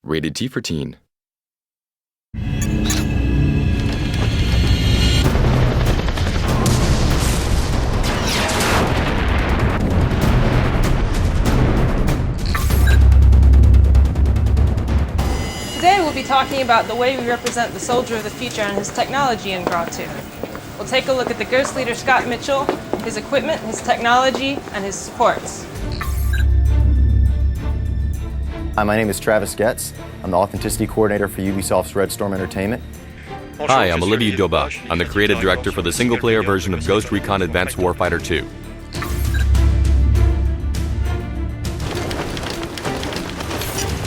Rated T for Teen. Today we'll be talking about the way we represent the soldier of the future and his technology in GRAW 2. We'll take a look at the Ghost Leader Scott Mitchell, his equipment, his technology, and his supports. Hi, my name is Travis Getz. I'm the Authenticity Coordinator for Ubisoft's Red Storm Entertainment. Hi, I'm Olivier Doba. I'm the creative director for the single-player version of Ghost Recon Advanced Warfighter 2.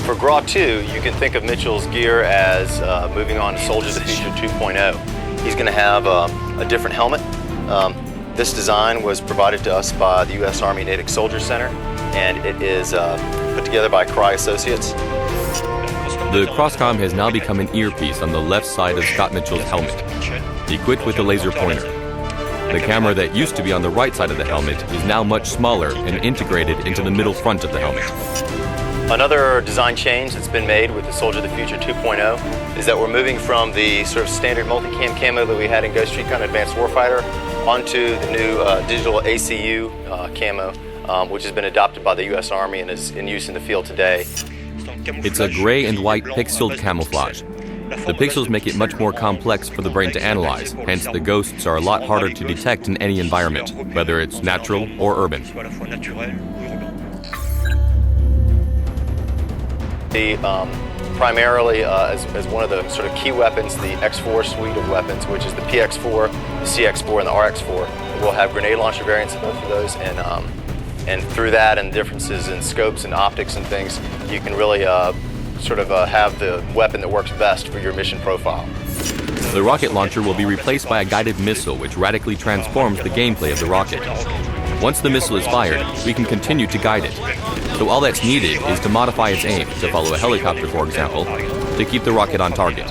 For GRAW 2, you can think of Mitchell's gear as moving on to Soldier of the Future 2.0. He's going to have a different helmet. This design was provided to us by the U.S. Army Natick Soldier Center, and it is put together by Cry Associates. The crosscom has now become an earpiece on the left side of Scott Mitchell's helmet, equipped with a laser pointer. The camera that used to be on the right side of the helmet is now much smaller and integrated into the middle front of the helmet. Another design change that's been made with the Soldier of the Future 2.0 is that we're moving from the sort of standard multicam camo that we had in Ghost Recon Advanced Warfighter onto the new digital ACU camo, which has been adopted by the U.S. Army and is in use in the field today. It's a gray and white pixeled camouflage. The pixels make it much more complex for the brain to analyze, hence the ghosts are a lot harder to detect in any environment, whether it's natural or urban. Primarily as one of the sort of key weapons, the X4 suite of weapons, which is the PX4, the CX4, and the RX4. We'll have grenade launcher variants of both of those, and through that and differences in scopes and optics and things, you can really have the weapon that works best for your mission profile. The rocket launcher will be replaced by a guided missile which radically transforms the gameplay of the rocket. Once the missile is fired, we can continue to guide it. So all that's needed is to modify its aim, to follow a helicopter for example, to keep the rocket on target.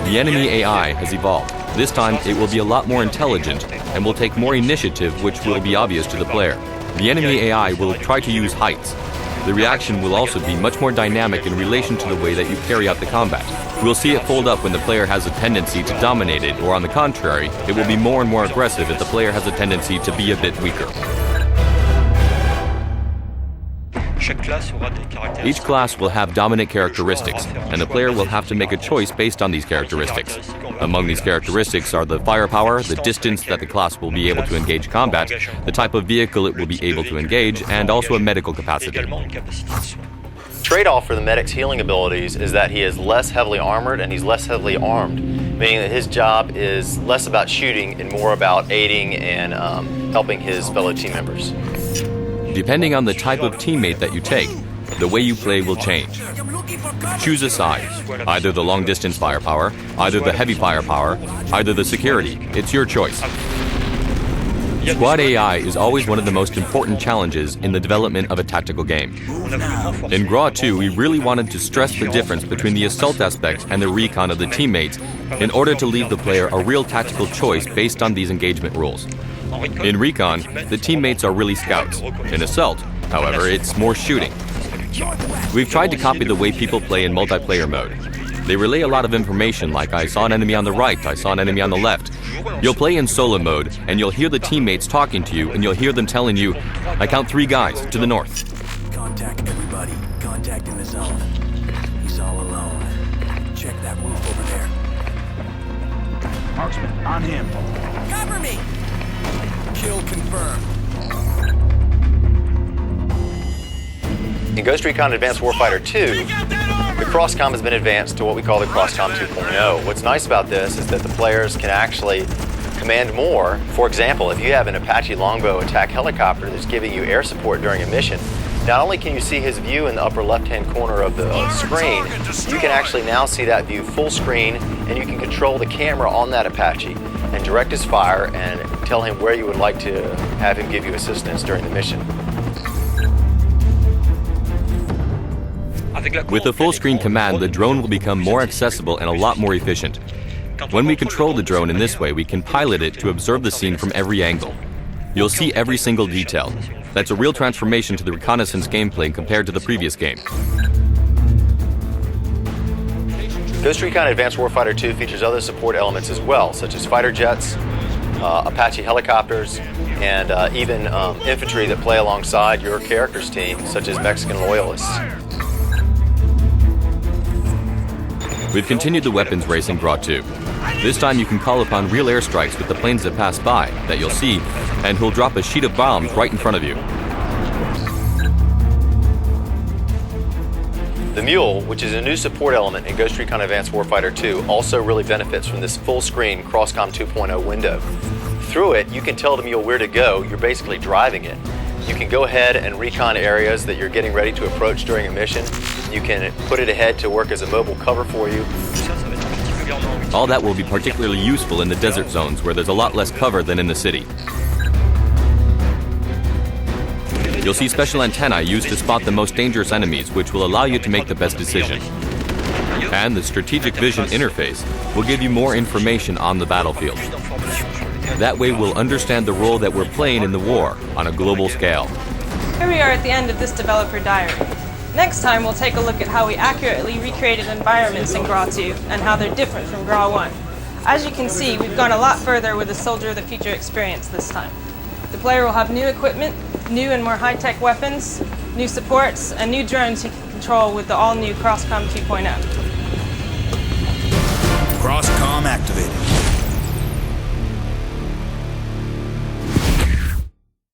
The enemy AI has evolved. This time it will be a lot more intelligent and will take more initiative, which will be obvious to the player. The enemy AI will try to use heights. The reaction will also be much more dynamic in relation to the way that you carry out the combat. We'll see it fold up when the player has a tendency to dominate it, or on the contrary, it will be more and more aggressive if the player has a tendency to be a bit weaker. Each class will have dominant characteristics, and the player will have to make a choice based on these characteristics. Among these characteristics are the firepower, the distance that the class will be able to engage combat, the type of vehicle it will be able to engage, and also a medical capacity. Trade-off for the medic's healing abilities is that he is less heavily armored and he's less heavily armed, meaning that his job is less about shooting and more about aiding and helping his fellow team members. Depending on the type of teammate that you take, the way you play will change. Choose a side, either the long-distance firepower, either the heavy firepower, either the security. It's your choice. Squad AI is always one of the most important challenges in the development of a tactical game. In GRAW 2, we really wanted to stress the difference between the assault aspect and the recon of the teammates in order to leave the player a real tactical choice based on these engagement rules. In Recon, the teammates are really scouts. In Assault, however, it's more shooting. We've tried to copy the way people play in multiplayer mode. They relay a lot of information like, I saw an enemy on the right, I saw an enemy on the left. You'll play in solo mode, and you'll hear the teammates talking to you, and you'll hear them telling you, I count 3 guys to the north. Contact everybody. Contact in the zone. He's all alone. Check that roof over there. Marksman, on him. Cover me! Kill confirmed. In Ghost Recon Advanced Warfighter 2, the crosscom has been advanced to what we call the crosscom 2.0. What's nice about this is that the players can actually command more. For example, if you have an Apache Longbow attack helicopter that's giving you air support during a mission, not only can you see his view in the upper left-hand corner of the screen, you can actually now see that view full screen, and you can control the camera on that Apache and direct his fire and tell him where you would like to have him give you assistance during the mission. With a full-screen command, the drone will become more accessible and a lot more efficient. When we control the drone in this way, we can pilot it to observe the scene from every angle. You'll see every single detail. That's a real transformation to the reconnaissance gameplay compared to the previous game. Ghost Recon Advanced Warfighter 2 features other support elements as well, such as fighter jets, Apache helicopters, and even infantry that play alongside your character's team, such as Mexican loyalists. We've continued the weapons race in Grot 2. This time you can call upon real airstrikes with the planes that pass by, that you'll see, and who'll drop a sheet of bombs right in front of you. The Mule, which is a new support element in Ghost Recon Advanced Warfighter 2, also really benefits from this full-screen Crosscom 2.0 window. Through it, you can tell the Mule where to go. You're basically driving it. You can go ahead and recon areas that you're getting ready to approach during a mission. You can put it ahead to work as a mobile cover for you. All that will be particularly useful in the desert zones where there's a lot less cover than in the city. You'll see special antennae used to spot the most dangerous enemies, which will allow you to make the best decision. And the Strategic Vision interface will give you more information on the battlefield. That way we'll understand the role that we're playing in the war on a global scale. Here we are at the end of this developer diary. Next time we'll take a look at how we accurately recreated environments in Grot 2 and how they're different from Grot 1. As you can see, we've gone a lot further with the Soldier of the Future experience this time. The player will have new equipment, new and more high-tech weapons, new supports, and new drones he can control with the all-new Crosscom 2.0. Crosscom activated.